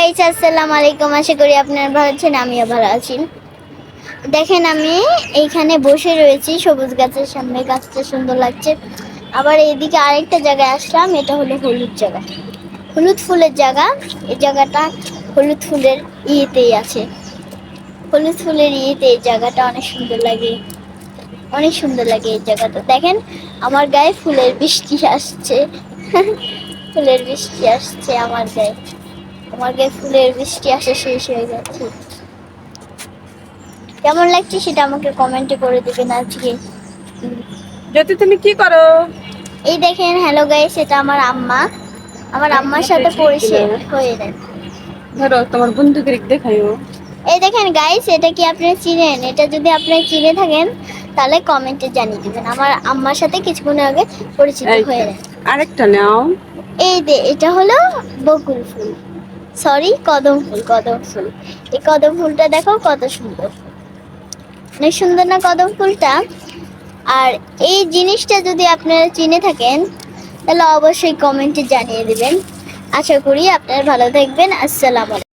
Guys, আসসালামু আলাইকুম। আশা করি আপনারা ভালো আছেন, আমিও ভালো আছি। দেখেন, আমি এইখানে বসে রয়েছি সবুজ গাছের সামনে। গাছটা সুন্দর লাগছে। আবার এইদিকে আরেকটা জায়গায় আসলাম, এটা হলো হলুদ জায়গা, হলুদ ফুলের জায়গা। এই জায়গাটা হলুদ ফুলের ইয়েতেই আছে, হলুদ ফুলের ইয়েতে এই জায়গাটা অনেক সুন্দর লাগে, অনেক সুন্দর লাগে এই জায়গাটা। দেখেন, আমার গায়ে ফুলের বৃষ্টি আসছে। ফুলের বৃষ্টি আসছে আমার গায়ে, আমার গায়ে ফুলের বৃষ্টি আসা শেষ হয়ে যাচ্ছে। কেমন লাগছে সেটা আমাকে কমেন্টে করে দেবেন আজকে। জ্যোতি, তুমি কি করো? এই দেখেন, হ্যালো গাইস, এটা আমার আম্মা। আমার আম্মার সাথে পরিচয় হয়ে নেন। ধরো তোমার বন্ধুকে দেখাইও। এই দেখেন গাইস, এটা কি আপনি চিনেন? এটা যদি আপনি চিনে থাকেন তাহলে কমেন্টে জানিয়ে দিবেন। আমার আম্মার সাথে কিছুক্ষণ আগে পরিচিত এই হয়ে তো, নেন। আরেকটা নাও। এই যে এটা হলো বকুল ফুল, সরি কদম ফুল, কদম ফুল। এই কদম ফুলটা দেখো কত সুন্দর, অনেক সুন্দর না কদম ফুলটা? আর এই জিনিসটা যদি আপনারা চিনে থাকেন তাহলে অবশ্যই কমেন্টে জানিয়ে দিবেন। আশা করি আপনারা ভালো থাকবেন। আসসালামু আলাইকুম।